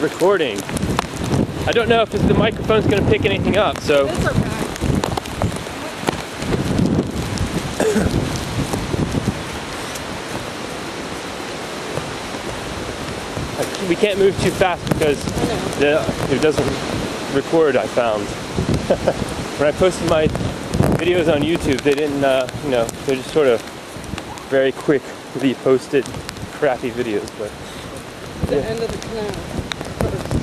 recording. I don't know if the microphone's going to pick anything up, so. It's okay. We can't move too fast because it doesn't record, I found. When I posted my videos on YouTube, they didn't, you know, they're just sort of very quickly posted crappy videos, but. The end of the canal first.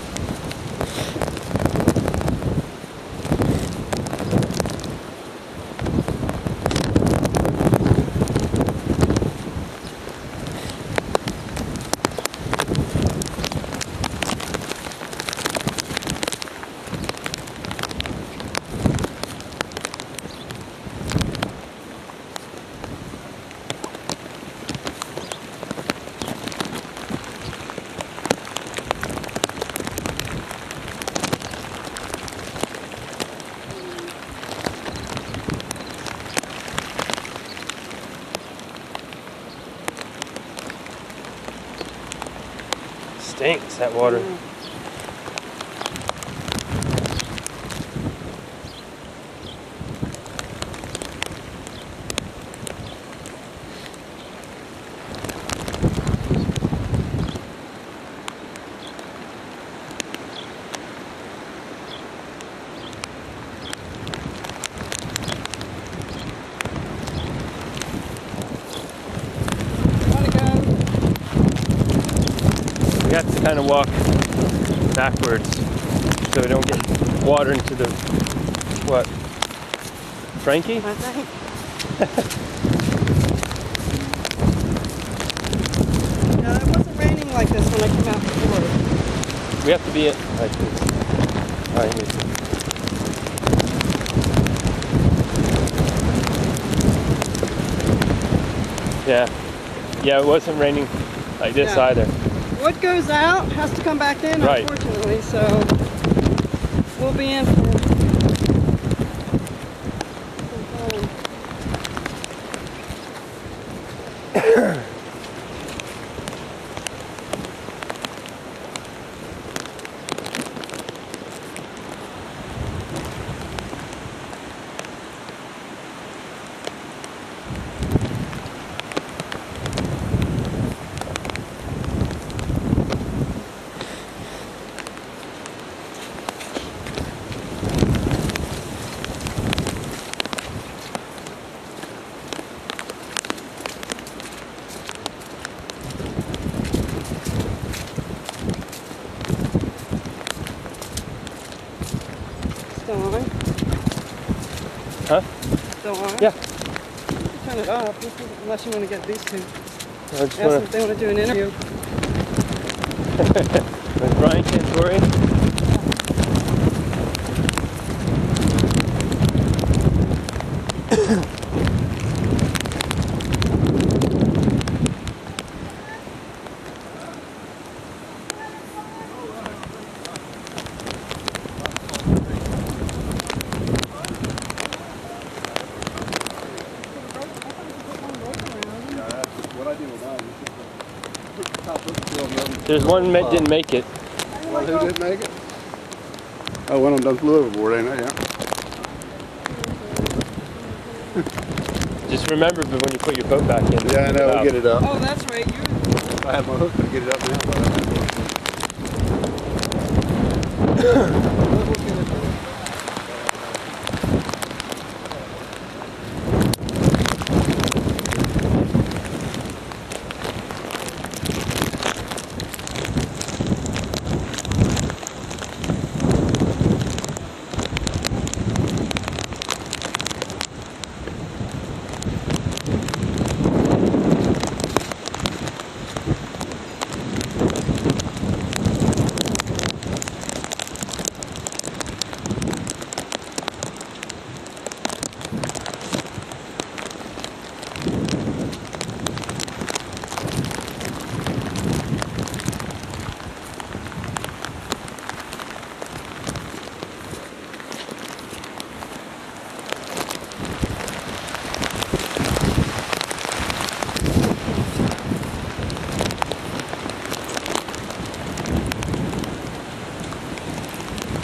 Stinks, that water. We have to kind of walk backwards so we don't get water into the, what, Frankie? I think. No, it wasn't raining like this when I came out before. We have to be like this. Alright, yeah. Yeah, it wasn't raining like this either. What goes out has to come back in, right. Unfortunately, so we'll be in for some time. Still on? Huh? Still on? Yeah. Turn it off, unless you want to get these two. Ask them if they want to do an interview. With Brian Cantori. There's one that didn't make it. Well, who didn't make it? Oh, one of them done flew overboard, ain't it? Yeah. Just remember when you put your boat back in. Yeah, I know, we'll get it up. Oh, that's right. If I have my hook to get it up now, but I don't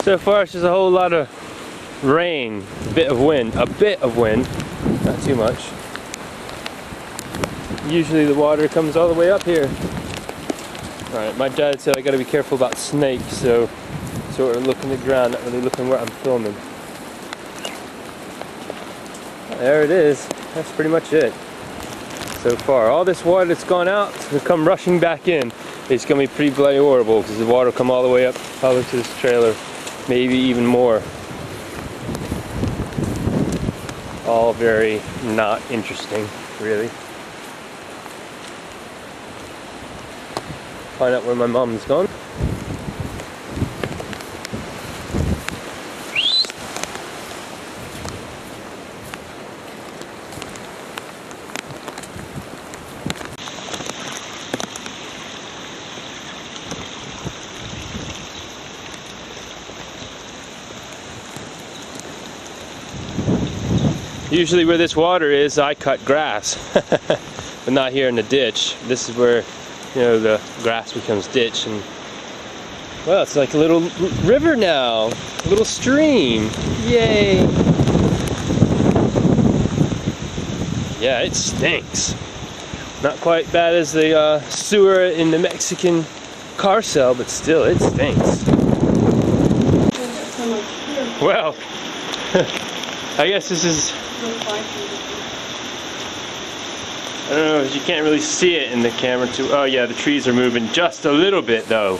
So far it's just a whole lot of rain, a bit of wind, not too much. Usually the water comes all the way up here. Alright, my dad said I gotta be careful about snakes, so sort of looking at the ground, not really looking where I'm filming. There it is. That's pretty much it so far. All this water that's gone out will come rushing back in. It's gonna be pretty bloody horrible because the water will come all the way up probably to this trailer, maybe even more. All very not interesting, really. Find out where my mom's gone. Usually where this water is, I cut grass, but not here in the ditch. This is where, you know, the grass becomes ditch, and well, it's like a little river now, a little stream. Yay! Yeah, it stinks. Not quite bad as the sewer in the Mexican car cell, but still, it stinks. Well, I guess this is, I don't know, you can't really see it in the camera too. Oh yeah, the trees are moving just a little bit though.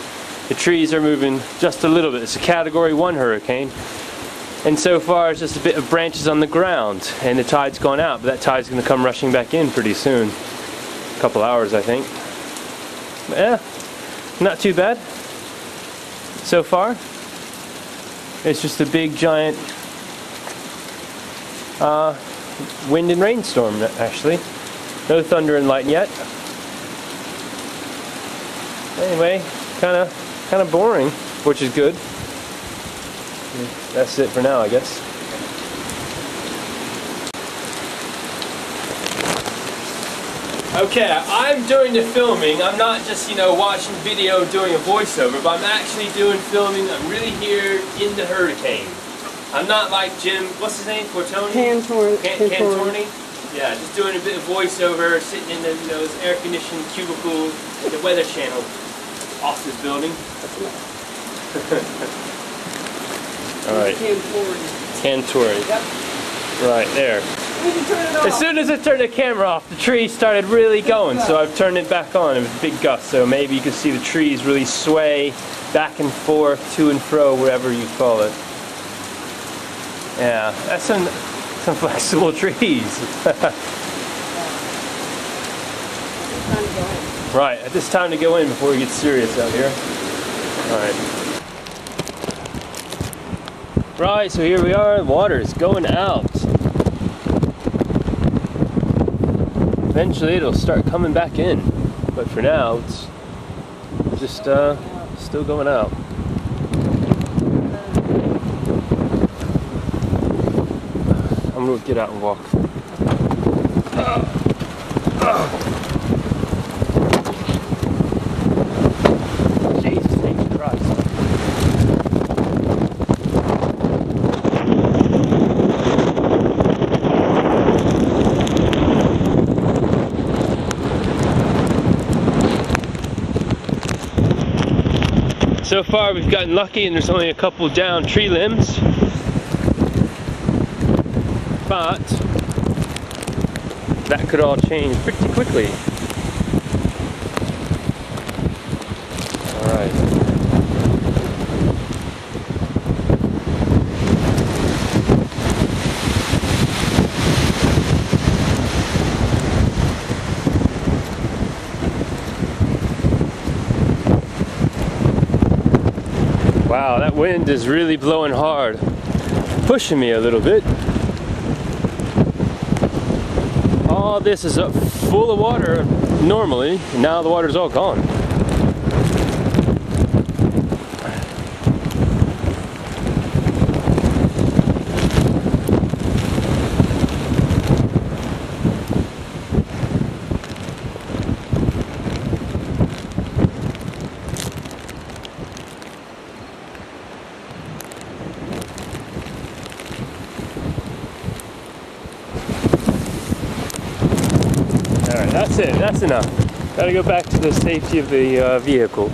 The trees are moving just a little bit. It's a Category 1 hurricane. And so far it's just a bit of branches on the ground, and the tide's gone out, but that tide's going to come rushing back in pretty soon. A couple hours, I think. But yeah, not too bad so far. It's just a big giant wind and rainstorm, actually. No thunder and lightning yet. Anyway, kind of boring, which is good. That's it for now, I guess. Okay, I'm doing the filming. I'm not just, you know, watching video doing a voiceover, but I'm actually doing filming. I'm really here in the hurricane. I'm not like Jim, what's his name? Cortoni? Cantorni? Yeah, just doing a bit of voiceover, sitting in the, you know, this air-conditioned cubicle in the Weather Channel office building. Alright. Cantori. Yep. Right, there. We can turn it off. As soon as I turned the camera off, the tree started really going, so I've turned it back on. It was a big gust, so maybe you can see the trees really sway back and forth, to and fro, wherever you call it. Yeah, that's some flexible trees. Right, it's time to go in before it gets serious out here. Alright. Right, so here we are, the water is going out. Eventually it'll start coming back in, but for now it's just still going out. I'm gonna get out and walk. Jesus Christ. So far we've gotten lucky and there's only a couple down tree limbs. But that could all change pretty quickly. Alright. Wow, that wind is really blowing hard, pushing me a little bit. All this is up full of water normally, and now the water's all gone. That's it. That's enough. Gotta go back to the safety of the vehicle.